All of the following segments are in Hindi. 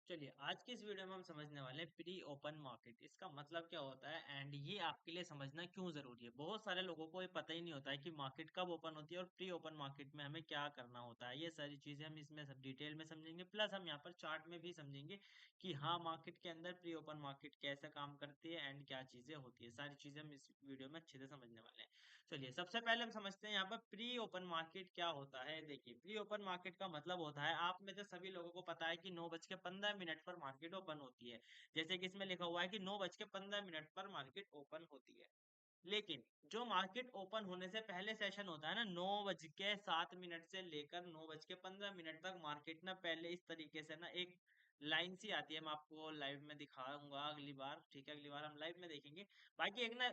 चलिए आज की इस वीडियो में हम समझने वाले हैं प्री ओपन मार्केट। इसका मतलब क्या होता है एंड ये आपके लिए समझना क्यों जरूरी है। बहुत सारे लोगों को ये पता ही नहीं होता है कि मार्केट कब ओपन होती है और प्री ओपन मार्केट में हमें क्या करना होता है। ये सारी चीजें हम इसमें सब डिटेल में समझेंगे, प्लस हम यहाँ पर चार्ट में भी समझेंगे कि हाँ मार्केट के अंदर प्री ओपन मार्केट कैसे काम करती है एंड क्या चीजें होती है। सारी चीजें हम इस वीडियो में अच्छे से समझने वाले हैं। चलिए सबसे पहले हम समझते हैं यहाँ पर प्री ओपन मार्केट क्या होता है। देखिए प्री ओपन मार्केट का मतलब होता है, आप में से सभी लोगों को पता है कि 9:15 पर मार्केट ओपन होती है। जैसे कि इसमें लिखा हुआ है कि 9:15 पर मार्केट ओपन होती है। लेकिन जो मार्केट ओपन होने से पहले सेशन होता है ना, 9:07 से लेकर 9:15 तक मार्केट ना पहले इस तरीके से ना एक लाइन सी आती है। मैं आपको लाइव में दिखाऊंगा अगली बार, ठीक है, अगली बार हम लाइव में देखेंगे। बाकी एक ना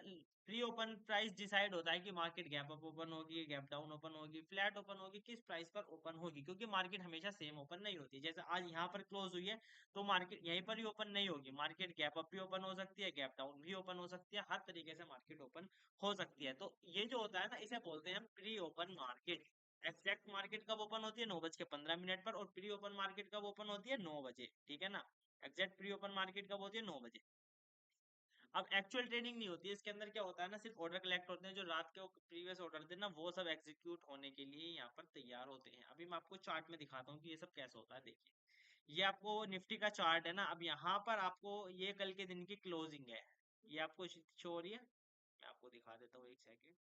प्री ओपन प्राइस डिसाइड होता है कि मार्केट गैप अप ओपन होगी, गैप डाउन ओपन होगी, फ्लैट ओपन होगी, किस प्राइस पर ओपन होगी, क्योंकि मार्केट हमेशा सेम ओपन नहीं होती। जैसे आज यहाँ पर क्लोज हुई है तो मार्केट यहीं पर ही ओपन नहीं होगी, मार्केट गैप अप भी ओपन हो सकती है, गैप डाउन भी ओपन हो सकती है, हर तरीके से मार्केट ओपन हो सकती है। तो ये जो होता है ना, इसे बोलते हैं pre open market. Exact market कब ओपन होती है? 9:15 पर। और प्री ओपन मार्केट कब ओपन होती है? 9 बजे, ठीक है ना। एग्जैक्ट प्री ओपन मार्केट कब होती है? 9 बजे। अब एक्चुअल ट्रेडिंग नहीं होती है इसके अंदर। क्या होता है ना, सिर्फ ऑर्डर कलेक्ट होते हैं, जो रात के प्रीवियस ऑर्डर थे ना वो सब एग्जीक्यूट होने के लिए यहाँ पर तैयार होते हैं। अभी मैं आपको चार्ट में दिखाता हूँ कि ये सब कैसे होता है। देखिए ये आपको निफ्टी का चार्ट है ना। अब यहाँ पर आपको ये कल के दिन की क्लोजिंग है, ये आपको शो हो रही है। मैं आपको दिखा देता हूँ, एक सेकेंड।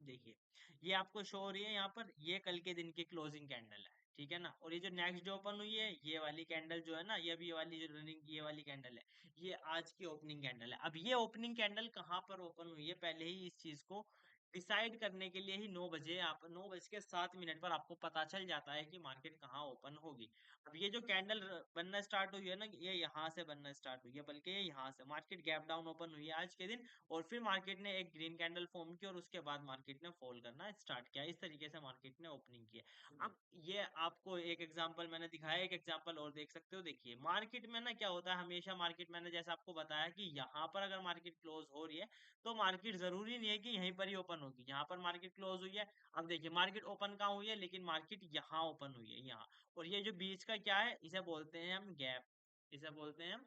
देखिए ये आपको शो हो रही है यहाँ पर, ये कल के दिन की क्लोजिंग कैंडल है, ठीक है ना। और ये जो नेक्स्ट जो ओपन हुई है, ये वाली कैंडल जो है ना, ये भी ये वाली जो रनिंग ये वाली कैंडल है, ये आज की ओपनिंग कैंडल है। अब ये ओपनिंग कैंडल कहाँ पर ओपन हुई है, पहले ही इस चीज को डिसाइड करने के लिए ही 9 बजे, आप 9:07 पर आपको पता चल जाता है कि मार्केट कहाँ ओपन होगी। अब ये जो कैंडल बनना स्टार्ट हुई है ना, ये यहाँ से बनना स्टार्ट हुई है, बल्कि ये यहाँ से मार्केट गैप डाउन ओपन हुई है आज के दिन। और फिर मार्केट ने एक ग्रीन कैंडल फॉर्म की और उसके बाद मार्केट ने फॉल करना स्टार्ट किया। इस तरीके से मार्केट ने ओपनिंग की है। अब ये आपको एक एग्जांपल मैंने दिखाया, एक एग्जांपल और देख सकते हो। देखिए मार्केट में ना क्या होता है, हमेशा मार्केट मैंने जैसा आपको बताया कि यहाँ पर अगर मार्केट क्लोज हो रही है तो मार्केट जरूरी नहीं है कि यहीं पर ही ओपन होगी। यहाँ पर मार्केट क्लोज हुई है, अब देखिए मार्केट ओपन कहाँ हुई है, लेकिन मार्केट यहाँ ओपन हुई है, यहाँ। और ये जो बीच का क्या है, इसे बोलते हैं हम गैप, इसे बोलते हैं हम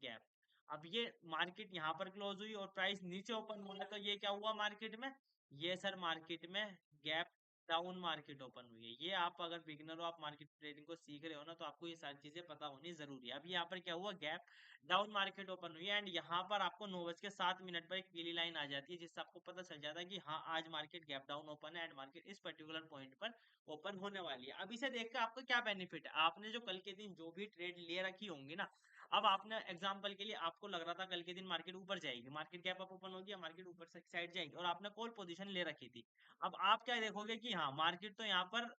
गैप। अब ये मार्केट यहाँ पर क्लोज हुई और प्राइस नीचे ओपन हुआ है, तो ये क्या हुआ मार्केट में, ये सर मार्केट में गैप डाउन मार्केट ओपन हुई है। ये आप अगर बिगिनर हो, आप मार्केट ट्रेडिंग को सीख रहे हो ना, तो आपको ये सारी चीजें पता होनी जरूरी है। अब यहाँ पर क्या हुआ, गैप डाउन मार्केट ओपन हुई है एंड यहाँ पर आपको 9:07 पर एक पीली लाइन आ जाती है, जिससे आपको पता चल जाता है कि हाँ आज मार्केट गैप डाउन ओपन है एंड मार्केट इस पर्टिकुलर पॉइंट पर ओपन होने वाली है। अब इसे देखकर आपको क्या बेनिफिट है, आपने जो कल के दिन जो भी ट्रेड ले रखी होंगी ना, अब आपने एग्जांपल के लिए आपको लग रहा था कल के दिन मार्केट ऊपर जाएगी, मार्केट गैप अप ओपन होगी या मार्केट ऊपर से साइड जाएगी, और आपने कॉल पोजीशन ले रखी थी। अब आप क्या देखोगे कि हाँ मार्केट तो यहाँ पर,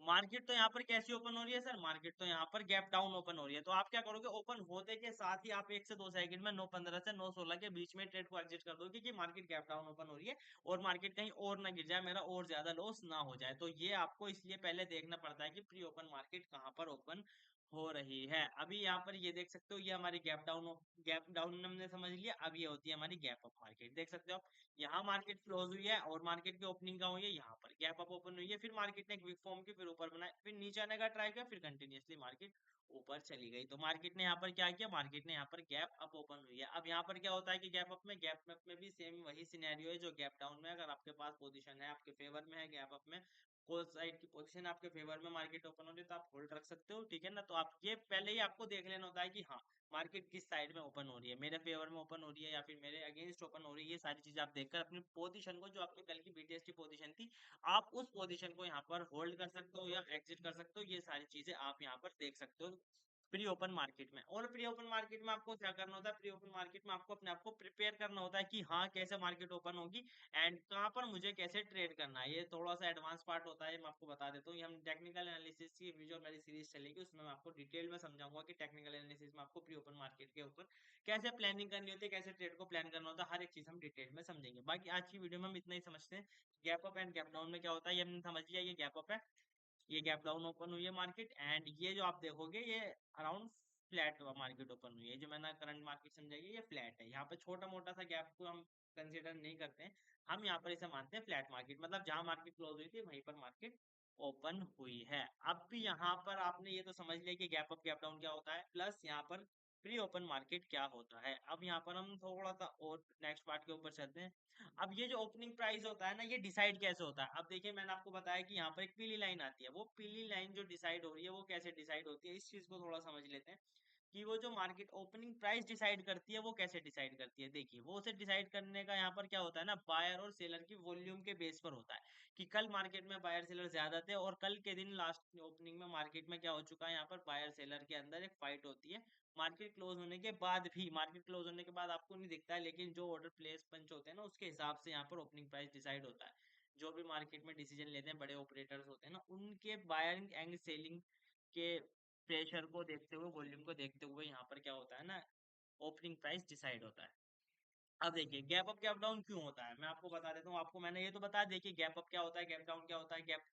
मार्केट तो यहाँ पर कैसी ओपन हो रही है सर, मार्केट तो यहाँ पर गैप डाउन ओपन हो रही है। तो आप क्या करोगे, ओपन होते के साथ ही आप 1 से 2 सेकंड में 9:15 से 9:16 के बीच में ट्रेड को एग्जिट कर दोगे कि मार्केट गैप डाउन ओपन हो रही है और मार्केट कहीं और ना गिर जाए, मेरा और ज्यादा लॉस ना हो जाए। तो ये आपको इसलिए पहले देखना पड़ता है कि प्री ओपन मार्केट कहाँ पर ओपन हो रही है। अभी यहाँ पर ये देख सकते हो, ये हमारी गैप डाउन हमने समझ लिया। अब ये होती है हमारी गैप अप मार्केट, देख सकते हो आप। यहाँ मार्केट क्लोज हुई है और मार्केट की ओपनिंग कहाँ हुई है, यहाँ पर गैप अप ओपन हुई है, फिर मार्केट ने एक वीक फॉर्म की, फिर ऊपर बनाया, फिर नीचे आने का ट्राई किया, फिर कंटिन्यूअसली मार्केट ऊपर चली गई। तो मार्केट ने यहाँ पर क्या किया, मार्केट ने यहाँ पर गैप अप ओपन हुई है। अब यहाँ पर क्या होता है कि गैप अप में भी सेम वही सिनेरियो है जो गैप डाउन में। अगर आपके पास पोजीशन है, आपके फेवर में है, गैप अप में कॉल साइड की पोजीशन आपके फेवर में मार्केट ओपन हो रही है, तो आप होल्ड रख सकते हो, ठीक है ना। तो आप ये पहले ही आपको देख लेना होता है कि हाँ मार्केट किस साइड में ओपन हो रही है, मेरे फेवर में ओपन हो रही है या फिर मेरे अगेंस्ट ओपन हो रही है। ये सारी चीजें आप देखकर अपनी पोजीशन को, जो आपकी कल की बीटीएसटी पोजीशन थी, आप उस पोजीशन को यहाँ पर होल्ड कर सकते हो या एग्जिट कर सकते हो। ये सारी चीजें आप यहाँ पर देख सकते हो प्री ओपन मार्केट में। और प्री ओपन मार्केट में आपको क्या करना होता है, प्री ओपन मार्केट में आपको अपने आप को प्रिपेयर करना होता है कि हाँ कैसे मार्केट ओपन होगी एंड कहाँ पर मुझे कैसे ट्रेड करना है। ये थोड़ा सा एडवांस पार्ट होता है, मैं आपको बता देता हूँ। ये हम टेक्निकल एनालिसिस की वीडियो मेरी सीरीज चलेगी, उसमें मैं आपको डिटेल में समझाऊंगा कि टेक्निकल एनालिसिस में आपको प्री ओपन मार्केट के ऊपर कैसे प्लानिंग करनी होती है, कैसे ट्रेड को प्लान करना होता है, हर एक चीज हम डिटेल में समझेंगे। बाकी आज की वीडियो में हम इतना ही समझते हैं। Gap up and gap down में क्या होता है ये हमने समझ लिया, ये गैप अप है, ये गैप डाउन ओपन हुई है मार्केट एंड ये जो आप देखोगे ये अराउंड फ्लैट मार्केट ओपन हुई है। जो मैंने करंट मार्केट समझाई है, ये फ्लैट है। यहाँ पे छोटा मोटा सा गैप को हम कंसिडर नहीं करते हैं। हम यहाँ पर इसे मानते हैं फ्लैट मार्केट, मतलब जहां मार्केट क्लोज हुई थी वहीं पर मार्केट ओपन हुई है। अब भी यहाँ पर आपने ये तो समझ लिया कि गैप अप गैप डाउन क्या होता है, प्लस यहाँ पर प्री ओपन मार्केट क्या होता है। अब यहाँ पर हम थोड़ा सा और नेक्स्ट पार्ट के ऊपर चलते हैं। अब ये जो ओपनिंग प्राइस होता है ना, ये डिसाइड कैसे होता है। अब देखिए मैंने आपको बताया कि यहाँ पर एक पीली लाइन आती है, वो पीली लाइन जो डिसाइड हो रही है वो कैसे डिसाइड होती है, इस चीज को थोड़ा समझ लेते हैं कि वो जो मार्केट ओपनिंग प्राइस डिसाइड करती है वो कैसे डिसाइड करती है। देखिए वो उसे डिसाइड करने का यहाँ पर क्या होता है ना, बायर और सेलर की वॉल्यूम के बेस पर होता है कि कल मार्केट में बायर सेलर ज्यादा थे और कल के दिन लास्ट ओपनिंग में मार्केट में क्या हो चुका है, यहाँ पर बायर सेलर के अंदर एक फाइट होती है। मार्केट क्लोज होने के बाद भी, मार्केट क्लोज होने के बाद आपको नहीं दिखता है, लेकिन जो ऑर्डर प्लेस पंच होते हैं ना उसके हिसाब से यहाँ पर ओपनिंग प्राइस डिसाइड होता है। जो भी मार्केट में डिसीजन लेते हैं बड़े ऑपरेटर्स होते हैं ना, उनके बायरिंग एंड सेलिंग के प्रेशर को देखते हुए, वॉल्यूम को देखते हुए यहाँ पर क्या होता है ना, ओपनिंग प्राइस डिसाइड होता है। अब देखिए गैप अप गैप डाउन क्यों होता है, मैं आपको बता देता हूँ। आपको मैंने ये तो बता दिया कि गैप अप क्या होता है, गैप डाउन क्या होता है, गैप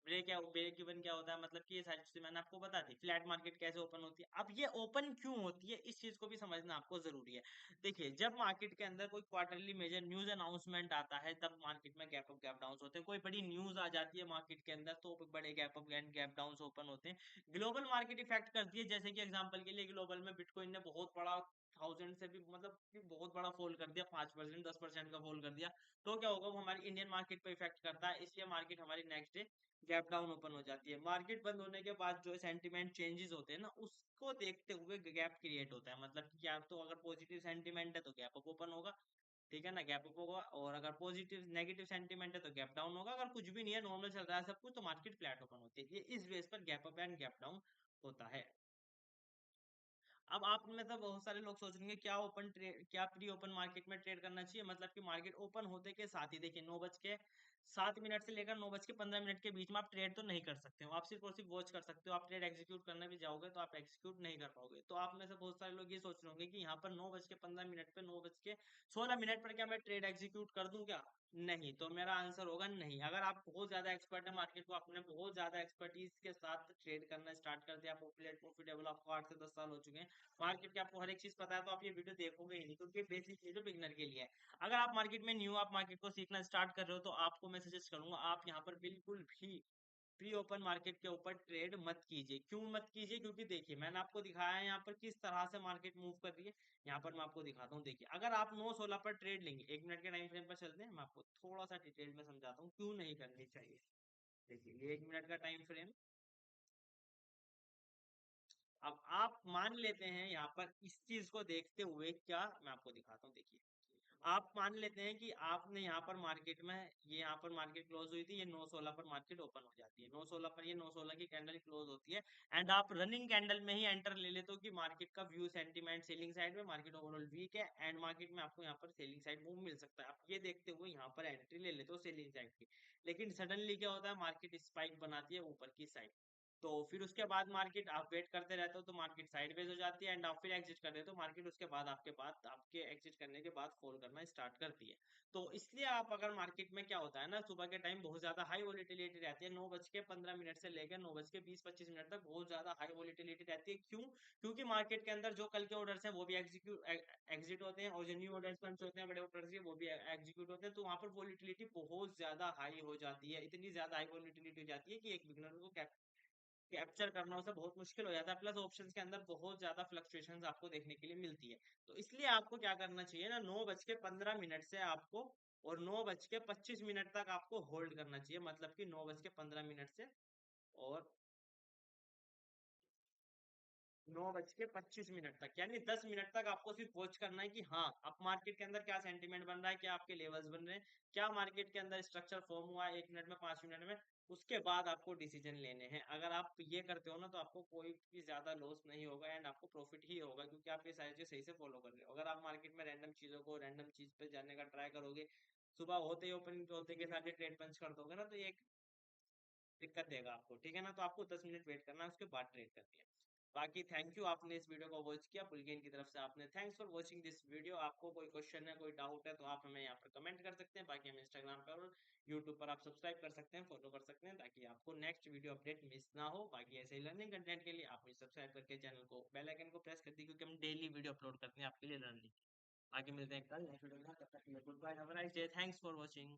ब्रेक इवन क्या होता है, मतलब कि ये सारी चीजें मैंने आपको बता दी। फ्लैट मार्केट कैसे ओपन होती है, अब ये ओपन क्यों होती है इस चीज को भी समझना आपको जरूरी है। देखिए जब मार्केट के अंदर कोई क्वार्टरली मेजर न्यूज अनाउंसमेंट आता है तब मार्केट में गैप अप गैप डाउन होते हैं। कोई बड़ी न्यूज आ जाती है मार्केट के अंदर तो बड़े gap up and gap down open होते हैं। ग्लोबल मार्केट इफेक्ट करती है, जैसे कि एग्जाम्पल के लिए ग्लोबल में बिटकॉइन ने बहुत बड़ा, 1000 से भी मतलब कि बहुत बड़ा फॉल कर दिया, 5% 10% का फॉल कर दिया, तो क्या होगा, वो हमारी इंडियन मार्केट पे इफेक्ट करता है, इसलिए मार्केट हमारी next day gap down open हो जाती है। मार्केट बंद होने के बाद जो सेंटीमेंट चेंजेस होते हैं ना, उसको देखते हुए गैप क्रिएट होता है। मतलब कि क्या, तो अगर पॉजिटिव सेंटीमेंट है तो गैप अप ओपन होगा, ठीक है ना, गैप अप होगा। और अगर पॉजिटिव नेगेटिव सेंटीमेंट है तो गैप डाउन होगा। अगर कुछ भी नहीं है, नॉर्मल चल रहा है सब कुछ, तो मार्केट फ्लैट ओपन होती है। ये इस बेस पर gap up and gap down होता है। अब आप में तो बहुत सारे लोग सोच रहे हैं क्या ओपन ट्रेड, क्या प्री ओपन मार्केट में ट्रेड करना चाहिए, मतलब कि मार्केट ओपन होते के साथ ही देखिए 9:07 से लेकर 9:15 के बीच में आप ट्रेड तो नहीं कर सकते हो, आप सिर्फ और सिर्फ वॉच कर सकते हो। आप ट्रेड एग्जीक्यूट करने भी जाओगे तो आप एग्जीक्यूट नहीं कर पाओगे। तो आप में से बहुत सारे लोग ये सोच रहे होंगे कि यहाँ पर 9:15 पे 9:16 पर क्या मैं ट्रेड एग्जीक्यूट कर दूं क्या? नहीं, तो मेरा आंसर होगा नहीं। अगर आप बहुत ज्यादा एक्सपर्ट है मार्केट को, आपने बहुत ज्यादा एक्सपर्टीज के साथ ट्रेड करना स्टार्ट कर दिया, प्रॉफिटेबल आपको 8 से 10 साल हो चुके हैं, मार्केट के आपको हर एक चीज पता है, तो आप ये वीडियो देखोगे ही नहीं, क्योंकि बेसिक चीज बिगिनर के लिए है। अगर आप मार्केट में न्यू, आप मार्केट को सीखना स्टार्ट कर रहे हो, तो आपको मैं सजेस्ट करूंगा आप यहाँ पर बिल्कुल भी प्री ओपन मार्केट के ऊपर ट्रेड मत कीजिए। क्यों मत कीजिए? क्योंकि देखिए मैंने आपको दिखाया है यहाँ पर किस तरह से मार्केट मूव कर रही है। यहाँ पर मैं आपको दिखाता हूँ, देखिए अगर आप 9:16 पर ट्रेड लेंगे, 1 मिनट के टाइम फ्रेम पर चलते हैं, मैं आपको थोड़ा सा डिटेल में समझाता हूँ क्यों नहीं करनी चाहिए। देखिए ये 1 मिनट का टाइम फ्रेम। अब आप मान लेते हैं यहाँ पर इस चीज को देखते हुए, क्या मैं आपको दिखाता हूँ, देखिए आप मान लेते हैं कि आपने यहाँ पर मार्केट में, ये यहाँ पर मार्केट क्लोज हुई थी, ये 9:16 पर मार्केट ओपन हो जाती है, 9:16 पर ये 9:16 की कैंडल क्लोज होती है, एंड आप रनिंग कैंडल में ही एंटर ले लेते हो कि मार्केट का व्यू सेंटीमेंट सेलिंग साइड में, मार्केट ओवरऑल वीक है एंड मार्केट में आपको यहाँ पर सेलिंग साइड मूव मिल सकता है। आप ये देखते हुए यहाँ पर एंट्री ले लेते हो सेलिंग साइड की, लेकिन सडनली क्या होता है, मार्केट स्पाइक बनाती है ऊपर की साइड, तो फिर उसके बाद मार्केट आप वेट करते रहते हो तो मार्केट साइडवेज हो जाती है, एंड आप फिर एग्जिट कर देते हो, मार्केट उसके बाद आपके एग्जिट करने के बाद फॉल करना स्टार्ट करती है। तो इसलिए आप अगर मार्केट में क्या होता है ना, सुबह के टाइम बहुत ज्यादा हाई वोलेटिलिटी रहती है, 9:15 से लेकर 9:20-25 तक बहुत ज्यादा हाई वोलेटिलिटी रहती है। क्यों? क्योंकि मार्केट के अंदर जो कल के ऑर्डर्स हैं वो भी एग्जिट होते हैं, और जो न्यू ऑर्डर्स पंच होते हैं बड़े ऑर्डर्स वो भी एग्जीक्यूट होते हैं, तो वहां पर वोलेटिलिटी बहुत ज्यादा हाई हो जाती है, इतनी ज्यादा हाई वोलेटिलिटी हो जाती है कि एक बिगनर को कैप्चर करना उसे बहुत मुश्किल हो जाता है। प्लस ऑप्शंस के अंदर बहुत ज्यादा फ्लक्चुएशंस आपको देखने के लिए मिलती है। तो इसलिए आपको क्या करना चाहिए ना, 9:15 से आपको, और 9:25 तक आपको होल्ड करना चाहिए, मतलब कि 9:15 से और 9:25 तक, यानी 10 मिनट तक आपको सिर्फ वॉच करना है कि हाँ अब मार्केट के अंदर क्या सेंटीमेंट बन रहा है, क्या आपके लेवल्स बन रहे हैं, क्या मार्केट के अंदर स्ट्रक्चर फॉर्म हुआ है 1 मिनट में, 5 मिनट में। उसके बाद आपको डिसीजन लेने हैं। अगर आप ये करते हो ना तो आपको कोई भी ज्यादा लॉस नहीं होगा एंड आपको प्रॉफिट ही होगा, क्योंकि आप ये सारी चीज सही से फॉलो कर रहे हो। अगर आप मार्केट में रैंडम चीजों को, रैंडम चीज पे जाने का ट्राई करोगे, सुबह होते ही ओपन होते के साथ ही ट्रेड पंच कर दोगे ना, तो ये दिक्कत देगा आपको, ठीक है ना। तो आपको 10 मिनट वेट करना है, उसके बाद ट्रेड करनी है। बाकी थैंक यू, आपने इस वीडियो को वॉच किया, पुलगेन की तरफ से आपने thanks for watching this video. आपको कोई क्वेश्चन है, कोई डाउट है, तो आप हमें यहाँ पर कमेंट कर सकते हैं। बाकी हम इंस्टाग्राम पर और यूट्यूब पर आप सब्सक्राइब कर सकते हैं, फॉलो कर सकते हैं, ताकि आपको नेक्स्ट वीडियो अपडेट मिस ना हो। बाकी ऐसे ही लर्निंग कंटेंट के लिए आप मुझे सब्सक्राइब करके चैनल को, बेल आइकन को प्रेस कर दी, क्योंकि हम डेली वीडियो अपलोड करते हैं आपके लिए लर्निंग। आगे मिलते हैं कल नेक्स्ट वीडियो में, तब तक के लिए goodbye, have a nice day, thanks for watching.